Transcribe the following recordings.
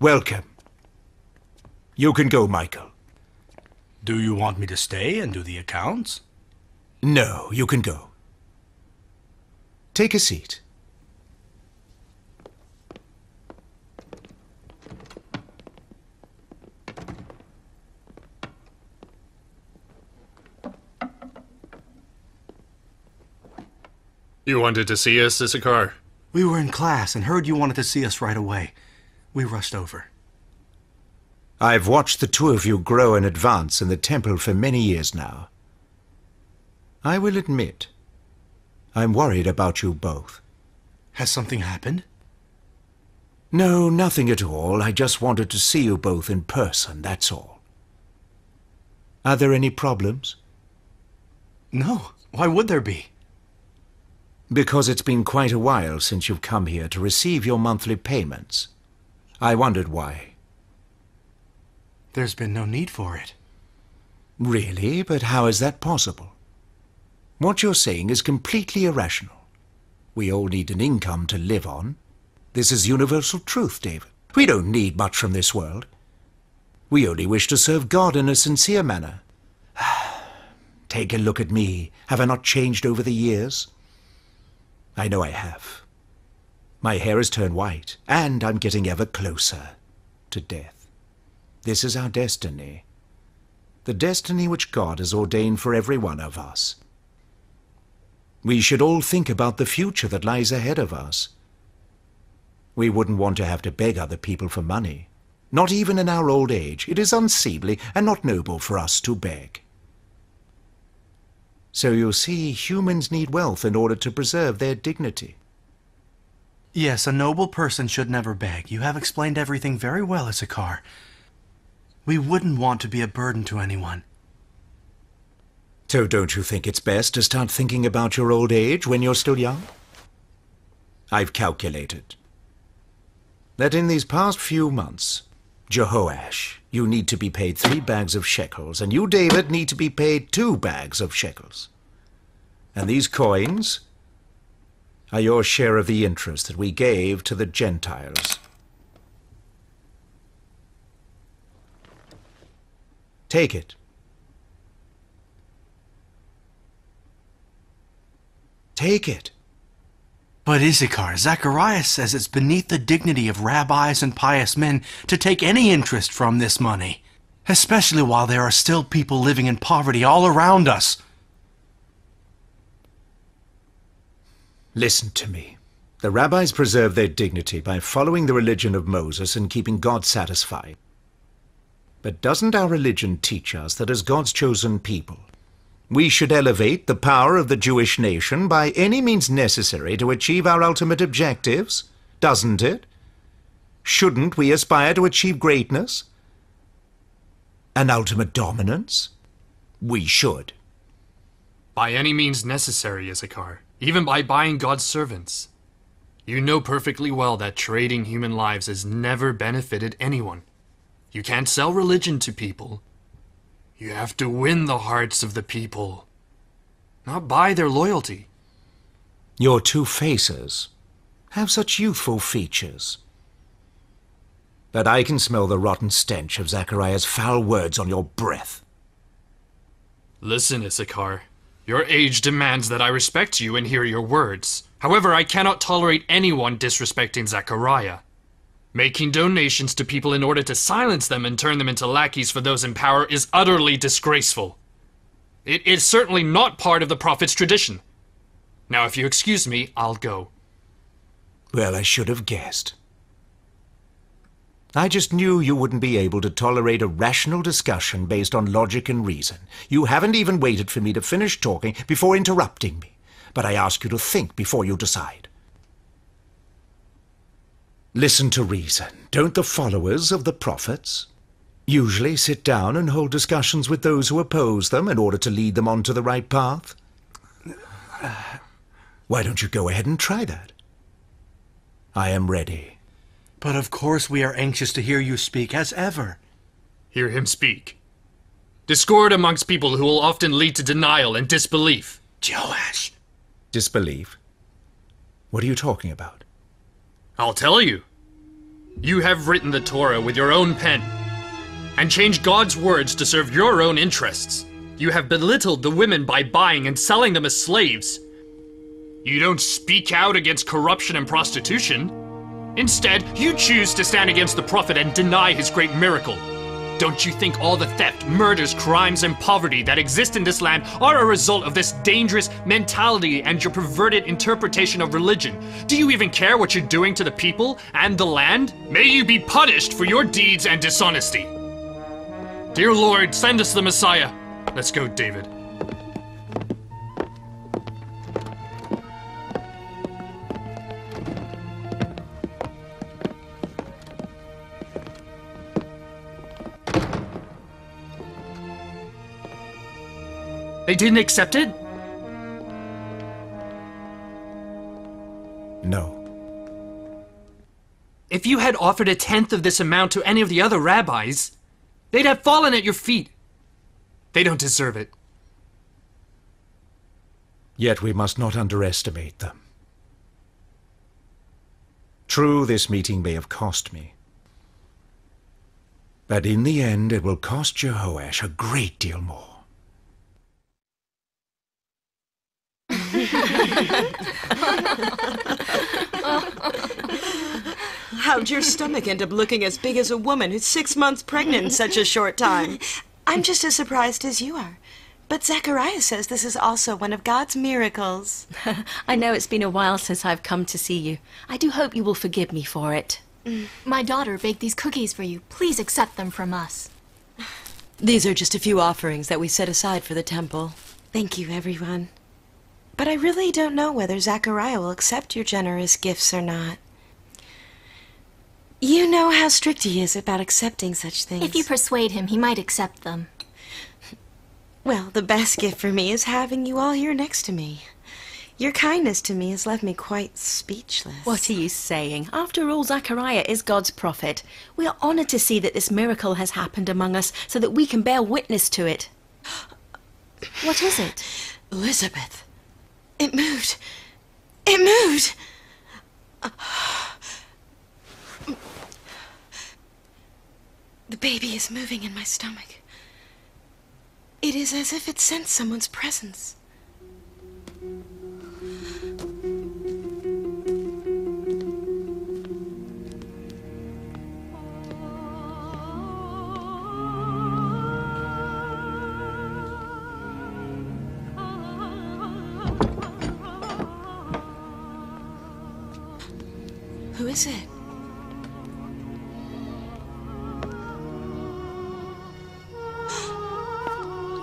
Welcome. You can go, Michael. Do you want me to stay and do the accounts? No, you can go. Take a seat. You wanted to see us, Issachar? We were in class and heard you wanted to see us right away. We rushed over. I've watched the two of you grow and advance in the temple for many years now. I will admit, I'm worried about you both. Has something happened? No, nothing at all. I just wanted to see you both in person, that's all. Are there any problems? No. Why would there be? Because it's been quite a while since you've come here to receive your monthly payments. I wondered why. There's been no need for it. Really? But how is that possible? What you're saying is completely irrational. We all need an income to live on. This is universal truth, David. We don't need much from this world. We only wish to serve God in a sincere manner. Take a look at me. Have I not changed over the years? I know I have. My hair has turned white, and I'm getting ever closer to death. This is our destiny. The destiny which God has ordained for every one of us. We should all think about the future that lies ahead of us. We wouldn't want to have to beg other people for money. Not even in our old age. It is unseemly and not noble for us to beg. So you see, humans need wealth in order to preserve their dignity. Yes, a noble person should never beg. You have explained everything very well, Issachar. We wouldn't want to be a burden to anyone. So don't you think it's best to start thinking about your old age when you're still young? I've calculated that in these past few months, Jehoash, you need to be paid 3 bags of shekels, and you, David, need to be paid 2 bags of shekels. And these coins are your share of the interest that we gave to the Gentiles. Take it. Take it. But Issachar, Zacharias says it's beneath the dignity of rabbis and pious men to take any interest from this money, especially while there are still people living in poverty all around us. Listen to me. The rabbis preserve their dignity by following the religion of Moses and keeping God satisfied. But doesn't our religion teach us that as God's chosen people, we should elevate the power of the Jewish nation by any means necessary to achieve our ultimate objectives? Doesn't it? Shouldn't we aspire to achieve greatness? An ultimate dominance? We should. By any means necessary, Issachar. Even by buying God's servants. You know perfectly well that trading human lives has never benefited anyone. You can't sell religion to people. You have to win the hearts of the people, not buy their loyalty. Your two faces have such youthful features. But I can smell the rotten stench of Zachariah's foul words on your breath. Listen, Issachar. Your age demands that I respect you and hear your words. However, I cannot tolerate anyone disrespecting Zachariah. Making donations to people in order to silence them and turn them into lackeys for those in power is utterly disgraceful. It is certainly not part of the Prophet's tradition. Now, if you excuse me, I'll go. Well, I should have guessed. I just knew you wouldn't be able to tolerate a rational discussion based on logic and reason. You haven't even waited for me to finish talking before interrupting me. But I ask you to think before you decide. Listen to reason. Don't the followers of the prophets usually sit down and hold discussions with those who oppose them in order to lead them onto the right path? Why don't you go ahead and try that? I am ready. But of course we are anxious to hear you speak as ever. Hear him speak. Discord amongst people who will often lead to denial and disbelief. Jehoash. Disbelief? What are you talking about? I'll tell you. You have written the Torah with your own pen and changed God's words to serve your own interests. You have belittled the women by buying and selling them as slaves. You don't speak out against corruption and prostitution. Instead, you choose to stand against the prophet and deny his great miracle. Don't you think all the theft, murders, crimes, and poverty that exist in this land are a result of this dangerous mentality and your perverted interpretation of religion? Do you even care what you're doing to the people and the land? May you be punished for your deeds and dishonesty. Dear Lord, send us the Messiah. Let's go, David. They didn't accept it? No. If you had offered a tenth of this amount to any of the other rabbis, they'd have fallen at your feet. They don't deserve it. Yet we must not underestimate them. True, this meeting may have cost me. But in the end, it will cost Jehoash a great deal more. How'd your stomach end up looking as big as a woman who's 6 months pregnant in such a short time? I'm just as surprised as you are. But Zechariah says this is also one of God's miracles. I know it's been a while since I've come to see you. I do hope you will forgive me for it. My daughter baked these cookies for you. Please accept them from us. These are just a few offerings that we set aside for the temple. Thank you, everyone. But I really don't know whether Zechariah will accept your generous gifts or not. You know how strict he is about accepting such things. If you persuade him, he might accept them. Well, the best gift for me is having you all here next to me. Your kindness to me has left me quite speechless. What are you saying? After all, Zechariah is God's prophet. We are honored to see that this miracle has happened among us so that we can bear witness to it. What is it? Elizabeth. It moved. It moved! The baby is moving in my stomach. It is as if it sensed someone's presence. Who is it?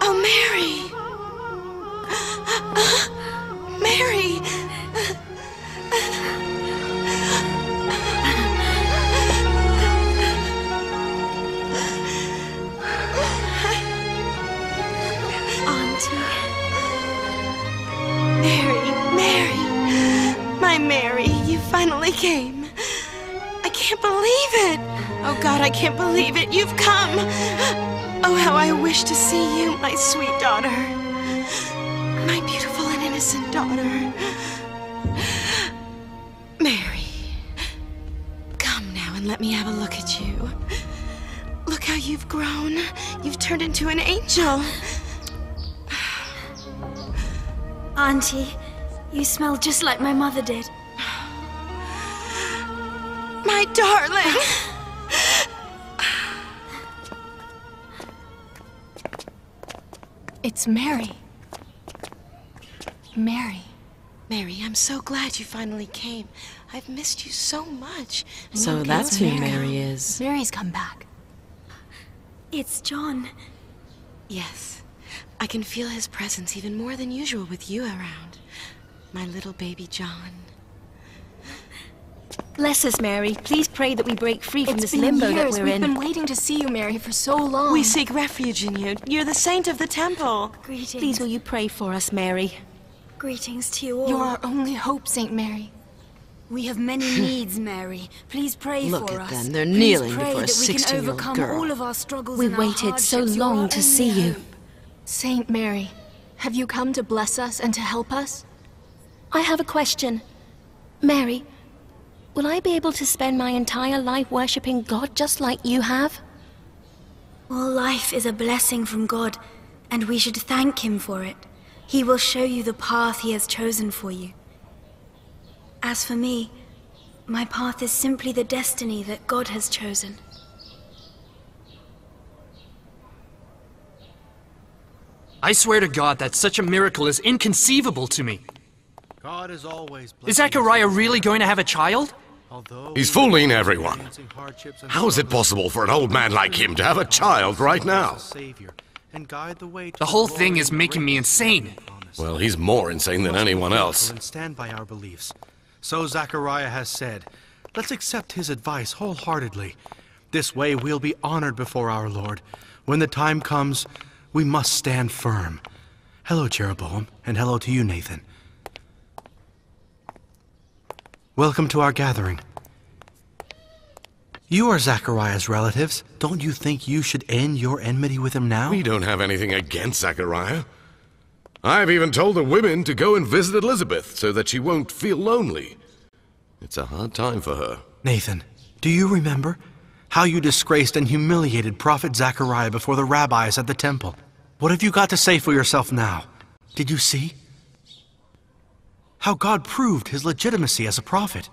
Oh, Mary! Mary! Auntie. Mary! My Mary, you finally came. I can't believe it! Oh God, I can't believe it! You've come! Oh, how I wish to see you, my sweet daughter. My beautiful and innocent daughter. Mary, come now and let me have a look at you. Look how you've grown. You've turned into an angel. Auntie, you smell just like my mother did. My darling! It's Mary. Mary. Mary, I'm so glad you finally came. I've missed you so much. So that's who Mary is. Mary's come back. It's John. Yes. I can feel his presence even more than usual with you around. My little baby John. Bless us, Mary. Please pray that we break free from It's this limbo been that years. we're We've in. been waiting to see you, Mary, for so long. We seek refuge in you. You're the saint of the temple. Greetings. Please will you pray for us, Mary? Greetings to you all. You're our only hope, Saint Mary. We have many needs, Mary. Please pray Look for at us. them. They're Please kneeling pray before a that we can 16-year-old overcome girl. all of our struggles We and our waited so hardships. You're long our to only see you. hope. Saint Mary, have you come to bless us and to help us? I have a question. Mary, will I be able to spend my entire life worshipping God just like you have? All life is a blessing from God, and we should thank Him for it. He will show you the path He has chosen for you. As for me, my path is simply the destiny that God has chosen. I swear to God that such a miracle is inconceivable to me. God is always Is Zechariah really going to have a child? He's fooling everyone. How is it possible for an old man like him to have a child right now? The whole thing is making me insane. Well, he's more insane than anyone else. And stand by our beliefs. So Zechariah has said, let's accept his advice wholeheartedly. This way we'll be honored before our Lord. When the time comes, we must stand firm. Hello, Jeroboam, and hello to you, Nathan. Welcome to our gathering. You are Zechariah's relatives. Don't you think you should end your enmity with him now? We don't have anything against Zechariah. I've even told the women to go and visit Elizabeth so that she won't feel lonely. It's a hard time for her. Nathan, do you remember how you disgraced and humiliated Prophet Zechariah before the rabbis at the temple? What have you got to say for yourself now? Did you see how God proved his legitimacy as a prophet?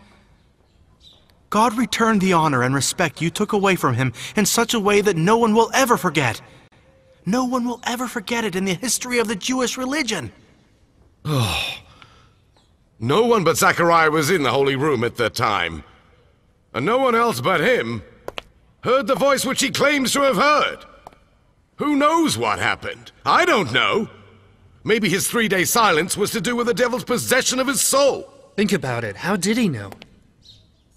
God returned the honor and respect you took away from him in such a way that no one will ever forget. No one will ever forget it in the history of the Jewish religion. Oh. No one but Zechariah was in the holy room at that time. And no one else but him heard the voice which he claims to have heard. Who knows what happened? I don't know. Maybe his 3-day silence was to do with the devil's possession of his soul. Think about it. How did he know?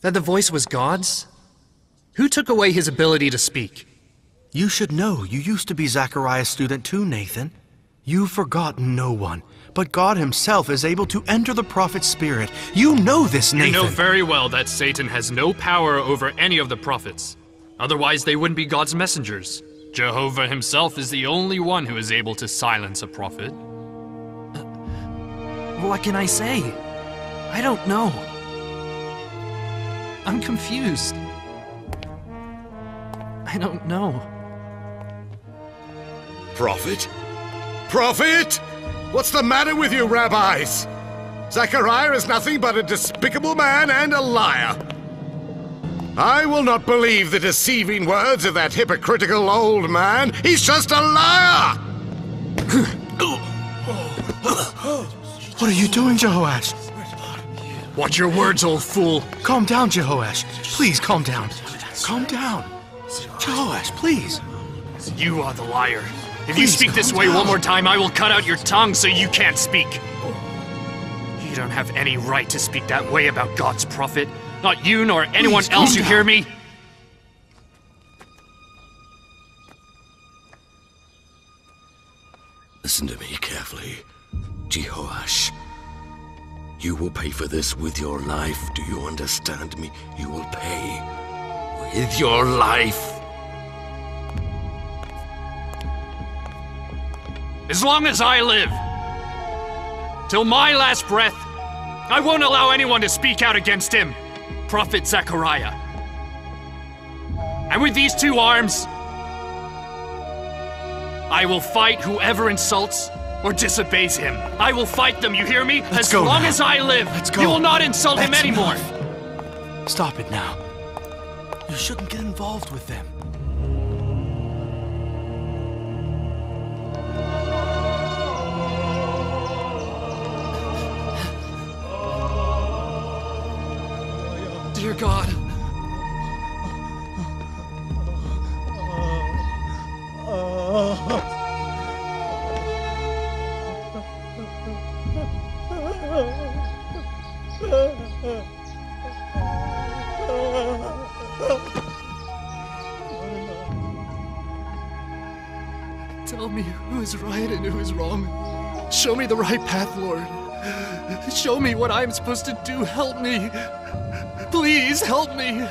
That the voice was God's? Who took away his ability to speak? You should know. You used to be Zechariah's student too, Nathan. You've forgotten no one, but God himself is able to enter the prophet's spirit. You know this, Nathan. You know very well that Satan has no power over any of the prophets. Otherwise, they wouldn't be God's messengers. Jehovah himself is the only one who is able to silence a prophet. What can I say? I don't know. I'm confused. I don't know. Prophet? Prophet? What's the matter with you, rabbis? Zechariah is nothing but a despicable man and a liar. I will not believe the deceiving words of that hypocritical old man. He's just a liar! What are you doing, Jehoash? Watch your words, old fool. Calm down, Jehoash. Please, calm down. Calm down. Jehoash, please. You are the liar. If you speak this way one more time, I will cut out your tongue so you can't speak. You don't have any right to speak that way about God's prophet. Not you nor anyone else, you hear me? Listen to me carefully, Jehoash. You will pay for this with your life. Do you understand me? You will pay with your life. As long as I live, till my last breath, I won't allow anyone to speak out against him, Prophet Zechariah. And with these 2 arms, I will fight whoever insults or disobeys him. I will fight them, you hear me? As long as I live, you will not insult him anymore. Stop it now. You shouldn't get involved with them. Dear God. Tell me who is right and who is wrong. Show me the right path, Lord. Show me what I'm supposed to do. Help me. Please help me.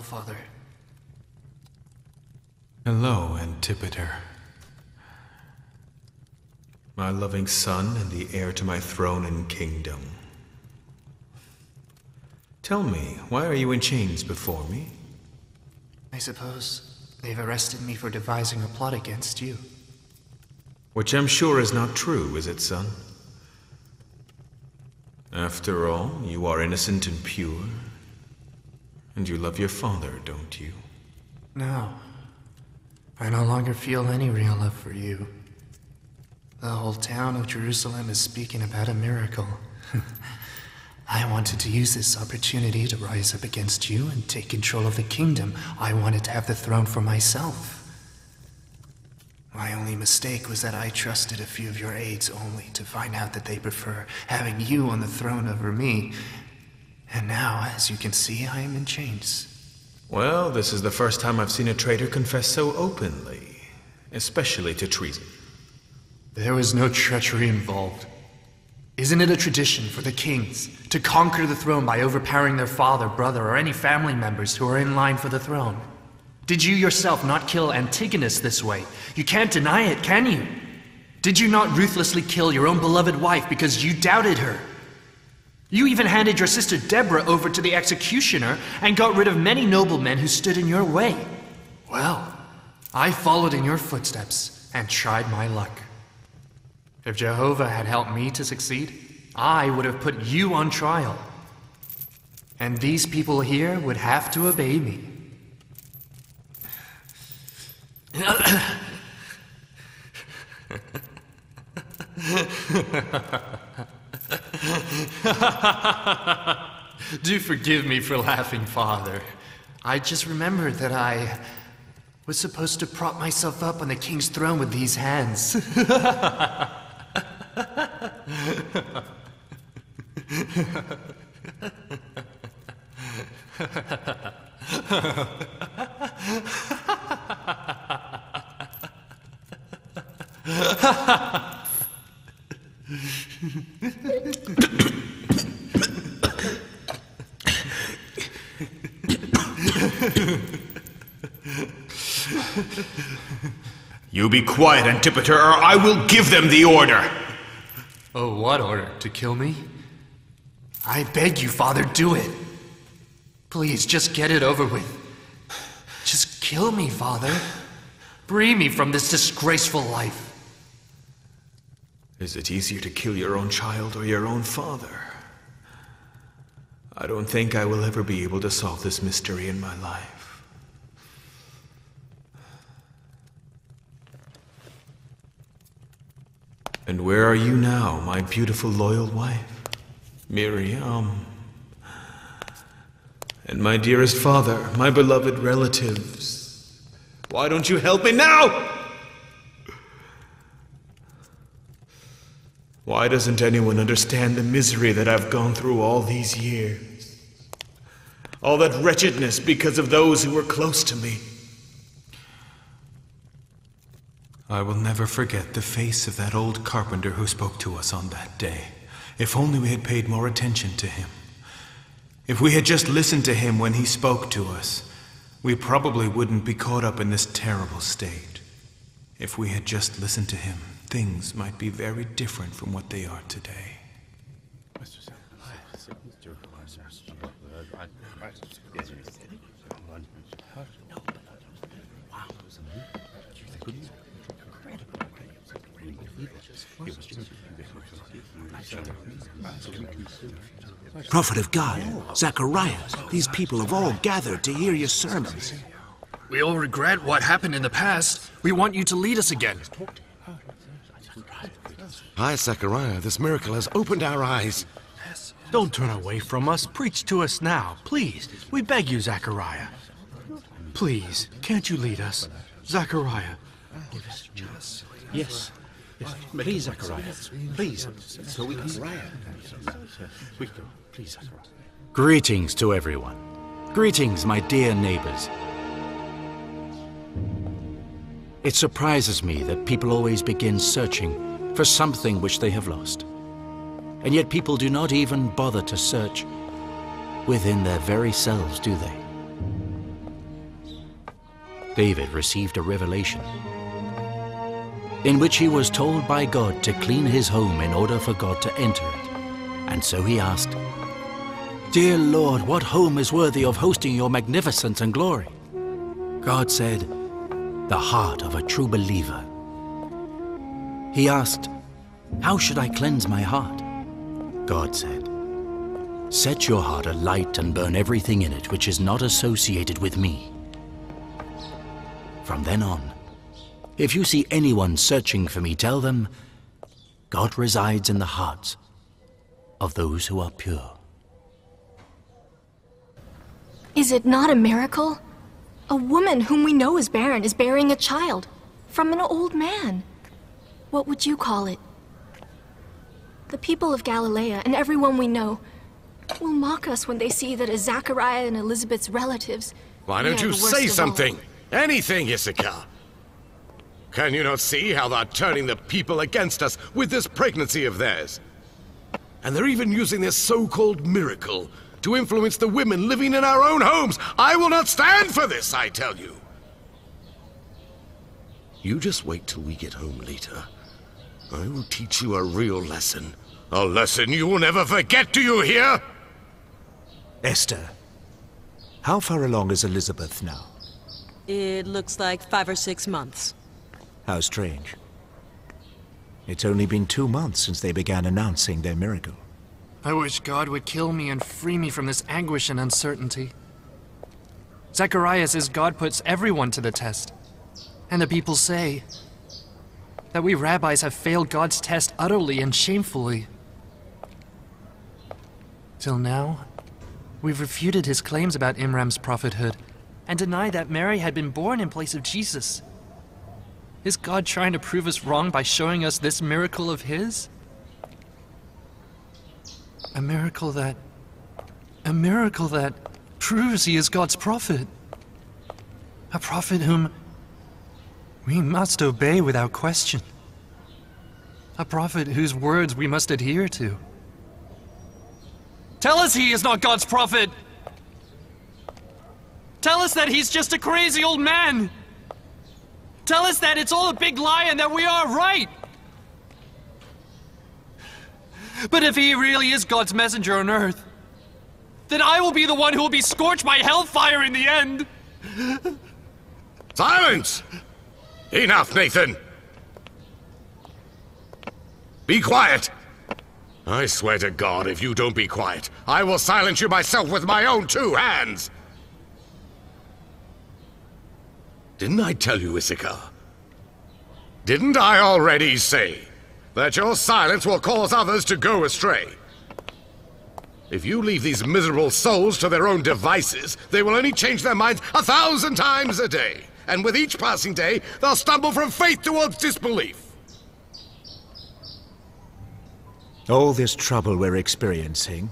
Father. Hello, Antipater. My loving son and the heir to my throne and kingdom. Tell me, why are you in chains before me? I suppose they've arrested me for devising a plot against you. Which I'm sure is not true, is it, son? After all, you are innocent and pure. And you love your father, don't you? No. I no longer feel any real love for you. The whole town of Jerusalem is speaking about a miracle. I wanted to use this opportunity to rise up against you and take control of the kingdom. I wanted to have the throne for myself. My only mistake was that I trusted a few of your aides only to find out that they prefer having you on the throne over me. And now, as you can see, I am in chains. Well, this is the first time I've seen a traitor confess so openly, especially to treason. There was no treachery involved. Isn't it a tradition for the kings to conquer the throne by overpowering their father, brother, or any family members who are in line for the throne? Did you yourself not kill Antigonus this way? You can't deny it, can you? Did you not ruthlessly kill your own beloved wife because you doubted her? You even handed your sister Deborah over to the executioner and got rid of many noblemen who stood in your way. Well, I followed in your footsteps and tried my luck. If Jehovah had helped me to succeed, I would have put you on trial. And these people here would have to obey me. Do forgive me for laughing, Father. I just remembered that I was supposed to prop myself up on the king's throne with these hands. You be quiet, Antipater, or I will give them the order! Oh, what order? To kill me? I beg you, Father, do it. Please, just get it over with. Just kill me, Father. Free me from this disgraceful life. Is it easier to kill your own child or your own father? I don't think I will ever be able to solve this mystery in my life. And where are you now, my beautiful loyal wife, Maryam? And my dearest father, my beloved relatives? Why don't you help me now? Why doesn't anyone understand the misery that I've gone through all these years? All that wretchedness because of those who were close to me. I will never forget the face of that old carpenter who spoke to us on that day. If only we had paid more attention to him. If we had just listened to him when he spoke to us, we probably wouldn't be caught up in this terrible state. If we had just listened to him, things might be very different from what they are today. Prophet of God, Zechariah, these people have all gathered to hear your sermons. We all regret what happened in the past. We want you to lead us again. Hi, Zechariah. This miracle has opened our eyes. Don't turn away from us. Preach to us now, please. We beg you, Zechariah. Please, can't you lead us? Zechariah. Yes. Please, Zechariah. Please. So we can... Please, Zechariah. Greetings to everyone. Greetings, my dear neighbors. It surprises me that people always begin searching for something which they have lost. And yet people do not even bother to search within their very selves, do they? David received a revelation in which he was told by God to clean his home in order for God to enter it. And so he asked, "Dear Lord, what home is worthy of hosting your magnificence and glory?" God said, "The heart of a true believer." He asked, "How should I cleanse my heart?" God said, "Set your heart alight and burn everything in it which is not associated with me." From then on, if you see anyone searching for me, tell them, God resides in the hearts of those who are pure. Is it not a miracle? A woman whom we know is barren is bearing a child from an old man. What would you call it? The people of Galilee and everyone we know will mock us when they see that as Zachariah and Elizabeth's relatives. Why don't you say something? Anything, Issachar. Can you not see how they're turning the people against us with this pregnancy of theirs? And they're even using this so-called miracle to influence the women living in our own homes. I will not stand for this, I tell you. You just wait till we get home later. I will teach you a real lesson. A lesson you will never forget, do you hear? Esther, how far along is Elizabeth now? It looks like 5 or 6 months. How strange. It's only been 2 months since they began announcing their miracle. I wish God would kill me and free me from this anguish and uncertainty. Zachariah says God puts everyone to the test. And the people say that we rabbis have failed God's test utterly and shamefully. Till now, we've refuted his claims about Imram's prophethood and denied that Mary had been born in place of Jesus. Is God trying to prove us wrong by showing us this miracle of his? A miracle that proves he is God's prophet. A prophet whom we must obey without question. A prophet whose words we must adhere to. Tell us he is not God's prophet! Tell us that he's just a crazy old man! Tell us that it's all a big lie and that we are right! But if he really is God's messenger on earth, then I will be the one who will be scorched by hellfire in the end! Silence! Enough, Nathan! Be quiet! I swear to God, if you don't be quiet, I will silence you myself with my own 2 hands! Didn't I tell you, Issachar? Didn't I already say that your silence will cause others to go astray? If you leave these miserable souls to their own devices, they will only change their minds 1,000 times a day. And with each passing day, they'll stumble from faith towards disbelief. All this trouble we're experiencing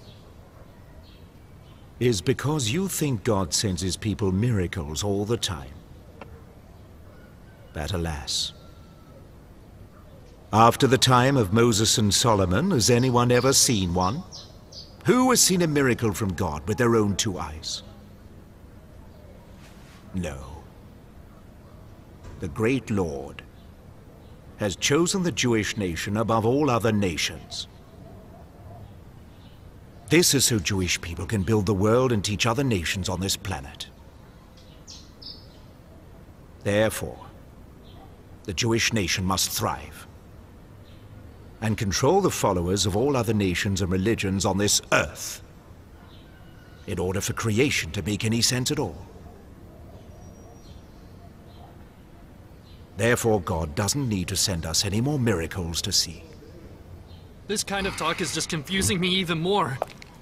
is because you think God sends his people miracles all the time. But alas, after the time of Moses and Solomon, has anyone ever seen one? Who has seen a miracle from God with their own 2 eyes? No. The great Lord has chosen the Jewish nation above all other nations. This is so Jewish people can build the world and teach other nations on this planet. Therefore, the Jewish nation must thrive and control the followers of all other nations and religions on this earth in order for creation to make any sense at all. Therefore, God doesn't need to send us any more miracles to see. This kind of talk is just confusing me even more.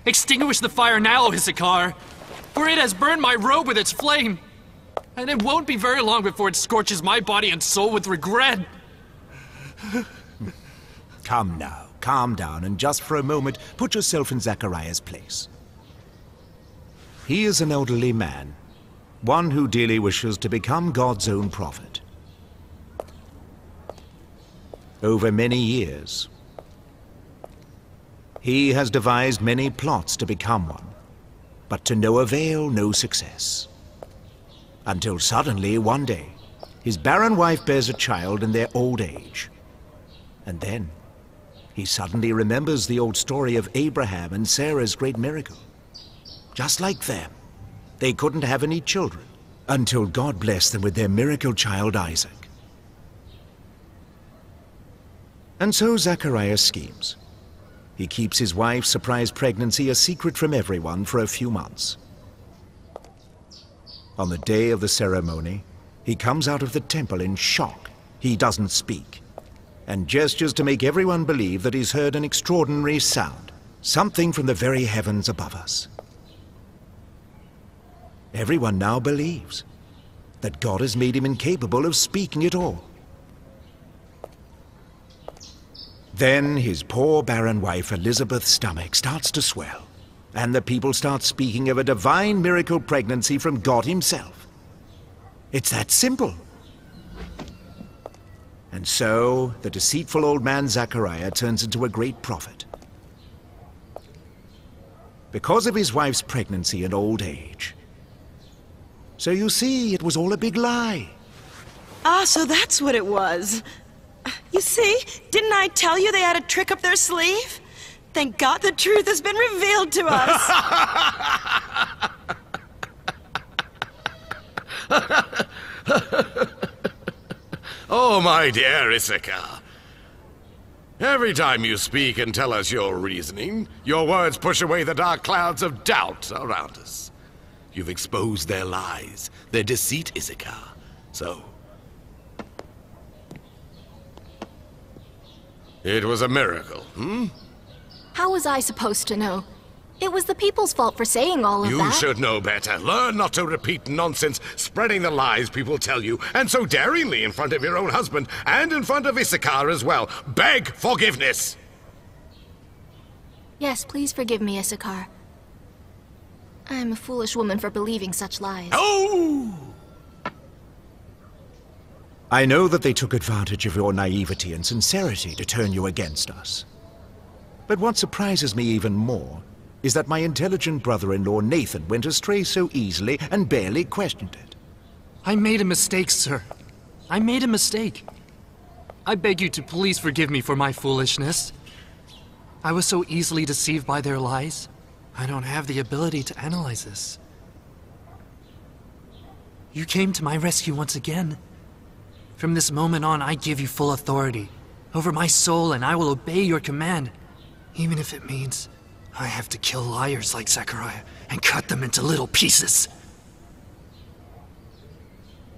Extinguish the fire now, Issachar, for it has burned my robe with its flame. And it won't be very long before it scorches my body and soul with regret. Come now, calm down, and just for a moment, put yourself in Zachariah's place. He is an elderly man, one who dearly wishes to become God's own prophet. Over many years, he has devised many plots to become one, but to no avail, no success. Until suddenly, one day, his barren wife bears a child in their old age. And then, he suddenly remembers the old story of Abraham and Sarah's great miracle. Just like them, they couldn't have any children until God blessed them with their miracle child Isaac. And so Zachariah schemes. He keeps his wife's surprise pregnancy a secret from everyone for a few months. On the day of the ceremony, he comes out of the temple in shock. He doesn't speak, and gestures to make everyone believe that he's heard an extraordinary sound, something from the very heavens above us. Everyone now believes that God has made him incapable of speaking at all. Then his poor barren wife Elizabeth's stomach starts to swell, and the people start speaking of a divine miracle pregnancy from God himself. It's that simple. And so, the deceitful old man Zachariah turns into a great prophet. Because of his wife's pregnancy and old age. So you see, it was all a big lie. Ah, so that's what it was. You see, didn't I tell you they had a trick up their sleeve? Thank God the truth has been revealed to us. Oh, my dear Issachar. Every time you speak and tell us your reasoning, your words push away the dark clouds of doubt around us. You've exposed their lies, their deceit, Issachar. So, it was a miracle, hmm? How was I supposed to know? It was the people's fault for saying all of that. You should know better. Learn not to repeat nonsense, spreading the lies people tell you, and so daringly in front of your own husband, and in front of Issachar as well. Beg forgiveness! Yes, please forgive me, Issachar. I am a foolish woman for believing such lies. Oh! I know that they took advantage of your naivety and sincerity to turn you against us. But what surprises me even more is that my intelligent brother-in-law Nathan went astray so easily and barely questioned it. I made a mistake, sir. I made a mistake. I beg you to please forgive me for my foolishness. I was so easily deceived by their lies. I don't have the ability to analyze this. You came to my rescue once again. From this moment on, I give you full authority over my soul, and I will obey your command, even if it means I have to kill liars like Zachariah and cut them into little pieces.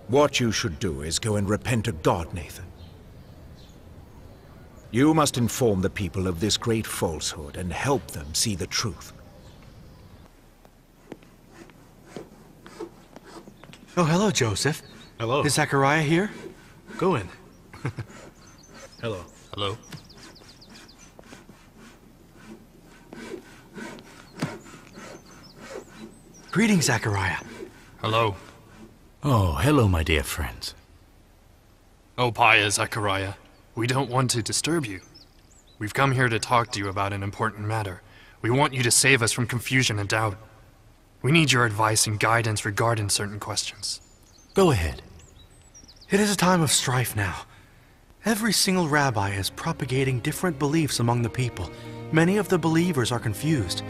What you should do is go and repent to God, Nathan. You must inform the people of this great falsehood and help them see the truth. Oh, hello, Joseph. Hello. Is Zachariah here? Go in. Hello. Hello? Greetings, Zachariah. Hello. Oh, hello, my dear friends. Oh, pious Zachariah, we don't want to disturb you. We've come here to talk to you about an important matter. We want you to save us from confusion and doubt. We need your advice and guidance regarding certain questions. Go ahead. It is a time of strife now. Every single rabbi is propagating different beliefs among the people. Many of the believers are confused.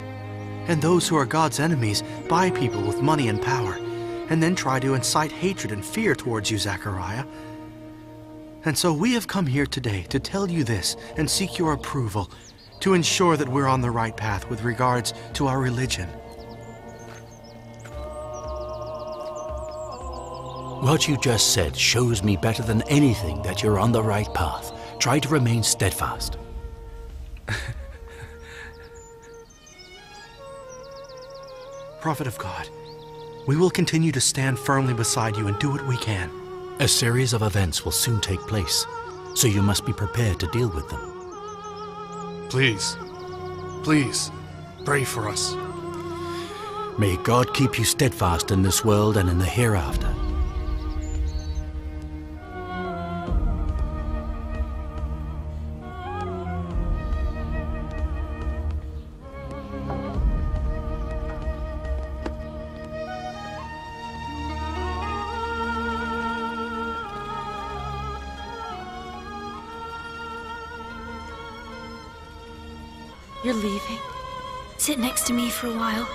And those who are God's enemies buy people with money and power, and then try to incite hatred and fear towards you, Zachariah. And so we have come here today to tell you this and seek your approval, to ensure that we're on the right path with regards to our religion. What you just said shows me better than anything that you're on the right path. Try to remain steadfast. Prophet of God, we will continue to stand firmly beside you and do what we can. A series of events will soon take place, so you must be prepared to deal with them. Please, please, pray for us. May God keep you steadfast in this world and in the hereafter. You're leaving? Sit next to me for a while.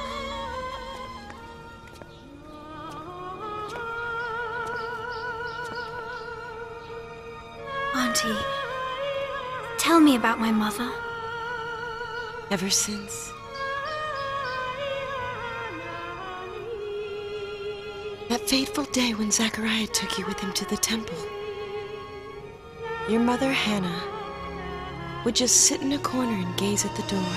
Auntie, tell me about my mother. Ever since... that fateful day when Zachariah took you with him to the temple. Your mother, Hannah, would just sit in a corner and gaze at the door.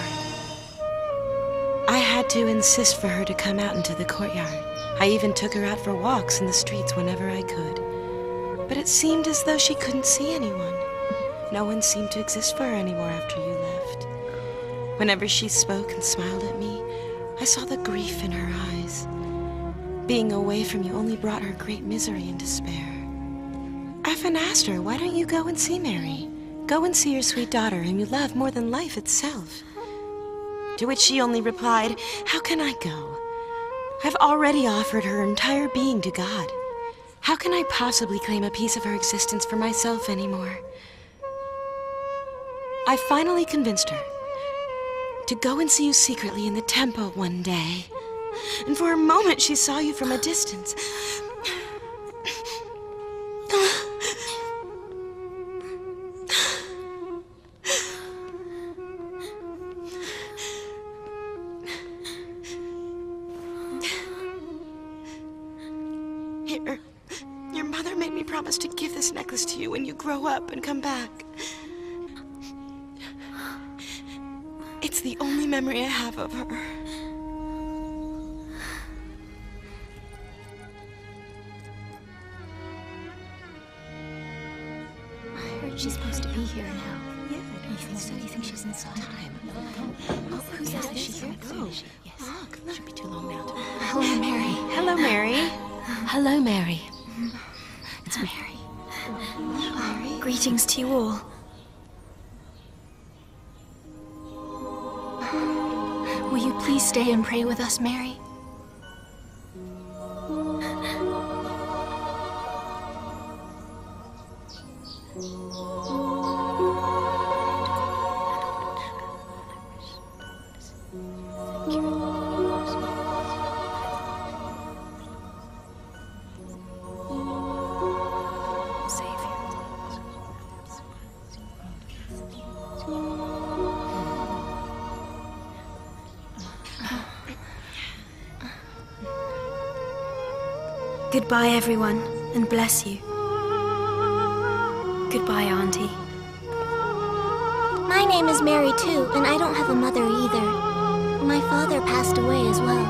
I had to insist for her to come out into the courtyard. I even took her out for walks in the streets whenever I could. But it seemed as though she couldn't see anyone. No one seemed to exist for her anymore after you left. Whenever she spoke and smiled at me, I saw the grief in her eyes. Being away from you only brought her great misery and despair. I often asked her, why don't you go and see Mary? Go and see your sweet daughter, whom you love more than life itself. To which she only replied, how can I go? I've already offered her entire being to God. How can I possibly claim a piece of her existence for myself anymore? I finally convinced her to go and see you secretly in the temple one day. And for a moment she saw you from a distance. Here, your mother made me promise to give this necklace to you when you grow up and come back. It's the only memory I have of her. She's supposed to be here now. Yeah, you think so? You think she's inside? Oh, who's that? Is she here? Oh, yes. Look, shouldn't be too long now. Hello, Mary. Hello, Mary. Hello, Mary. It's Mary. Mary. Greetings to you all. Will you please stay and pray with us, Mary? Goodbye, everyone, and bless you. Goodbye, Auntie. My name is Mary, too, and I don't have a mother either. My father passed away as well.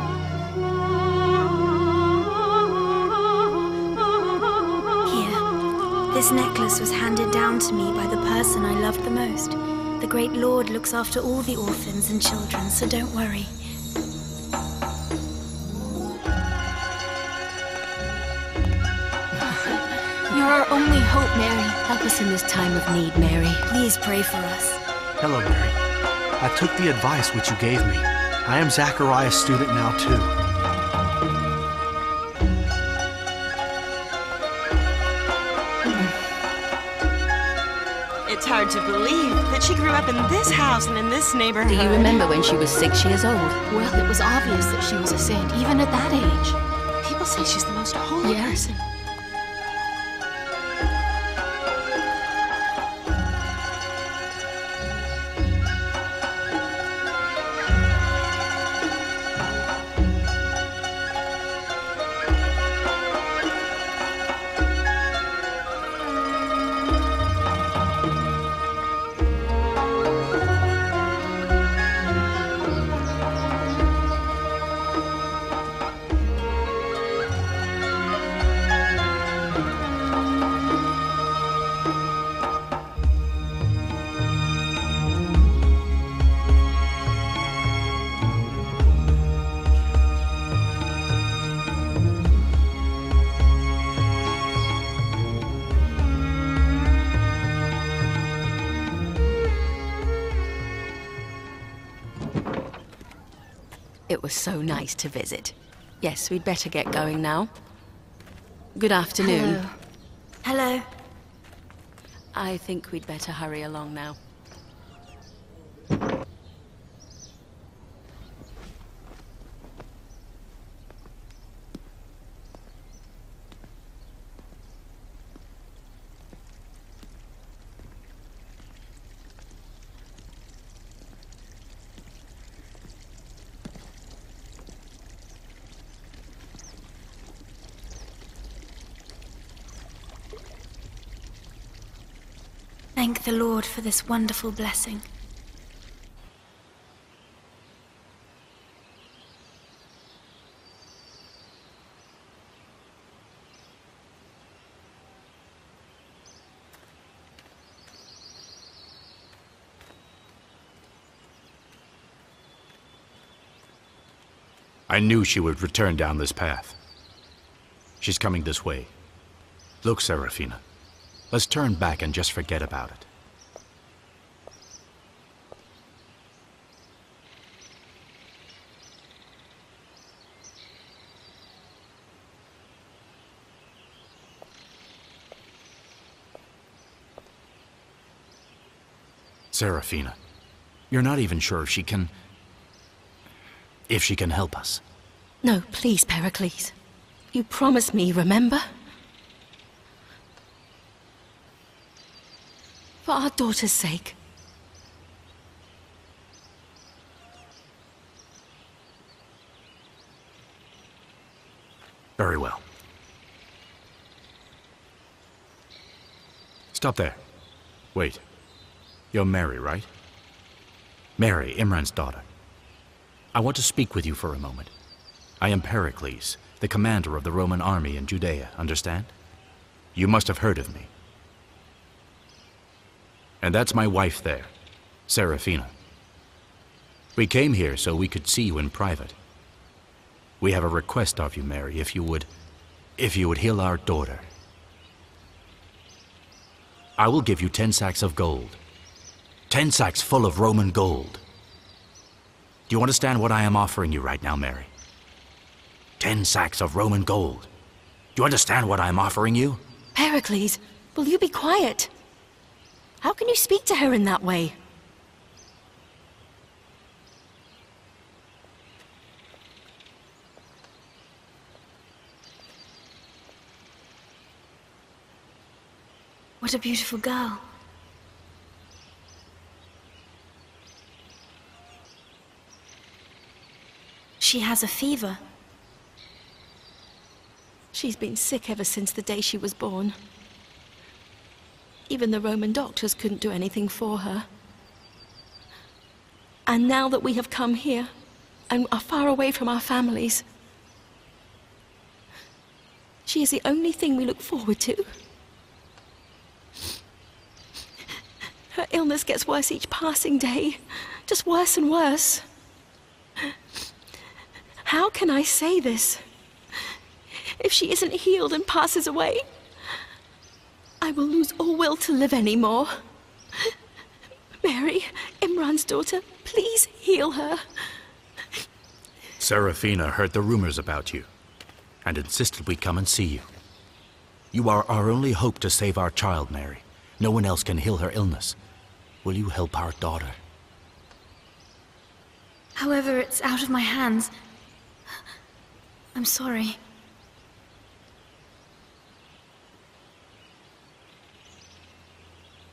Here, this necklace was handed down to me by the person I loved the most. The great Lord looks after all the orphans and children, so don't worry. You're our only hope, Mary. Help us in this time of need, Mary. Please pray for us. Hello, Mary. I took the advice which you gave me. I am Zachariah's student now, too. It's hard to believe that she grew up in this house and in this neighborhood. Do you remember when she was 6 years old? Well, it was obvious that she was a saint, even at that age. People say she's the most holy person. It was so nice to visit. Yes, we'd better get going now. Good afternoon. Hello. Hello. I think we'd better hurry along now. thank the Lord for this wonderful blessing. I knew she would return down this path. She's coming this way. Look, Serafina. Let's turn back and just forget about it. Serafina, you're not even sure if she can help us. No, please, Pericles. You promised me, remember? For our daughter's sake. Very well. Stop there. Wait. You're Mary, right? Mary, Imran's daughter. I want to speak with you for a moment. I am Pericles, the commander of the Roman army in Judea, understand? You must have heard of me. And that's my wife there, Serafina. We came here so we could see you in private. We have a request of you, Mary, if you would heal our daughter. I will give you 10 sacks of gold. 10 sacks full of Roman gold. Do you understand what I am offering you right now, Mary? 10 sacks of Roman gold. Do you understand what I am offering you? Pericles, will you be quiet? How can you speak to her in that way? What a beautiful girl. She has a fever. She's been sick ever since the day she was born. Even the Roman doctors couldn't do anything for her. And now that we have come here, and are far away from our families, she is the only thing we look forward to. Her illness gets worse each passing day, just worse and worse. How can I say this? If she isn't healed and passes away, I will lose all will to live anymore. Mary, Imran's daughter, please heal her. Serafina heard the rumors about you and insisted we come and see you. You are our only hope to save our child, Mary. No one else can heal her illness. Will you help our daughter? However, it's out of my hands. I'm sorry.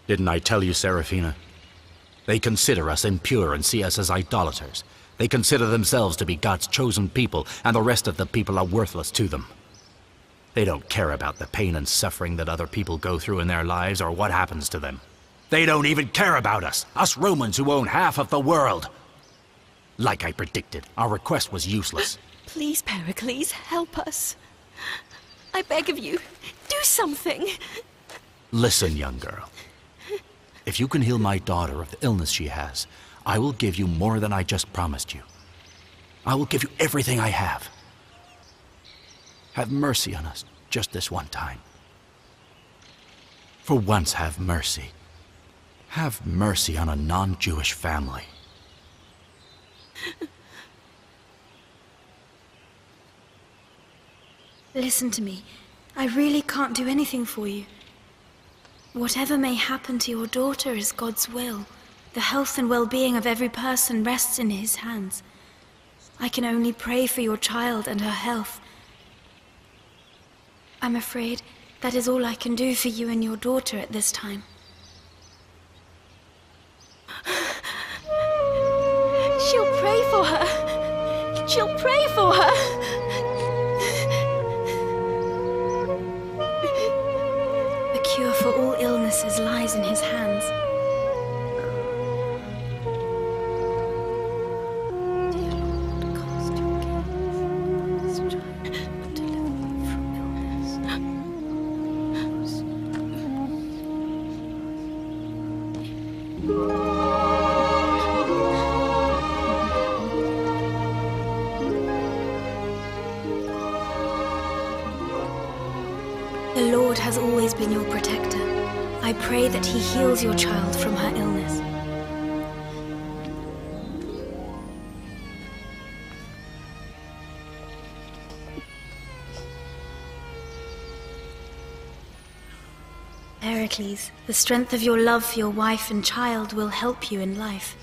Didn't I tell you, Serafina? They consider us impure and see us as idolaters. They consider themselves to be God's chosen people, and the rest of the people are worthless to them. They don't care about the pain and suffering that other people go through in their lives or what happens to them. They don't even care about us Romans who own half of the world. Like I predicted, our request was useless. Please, Pericles, help us. I beg of you, do something. Listen, young girl. If you can heal my daughter of the illness she has, I will give you more than I just promised you. I will give you everything I have. Have mercy on us just this one time. For once, have mercy. Have mercy on a non-Jewish family. Listen to me. I really can't do anything for you. Whatever may happen to your daughter is God's will. The health and well-being of every person rests in His hands. I can only pray for your child and her health. I'm afraid that is all I can do for you and your daughter at this time. She'll pray for her. She'll pray for her. The cure for all illnesses lies in His hands. Lord has always been your protector. I pray that he heals your child from her illness. Pericles, the strength of your love for your wife and child will help you in life.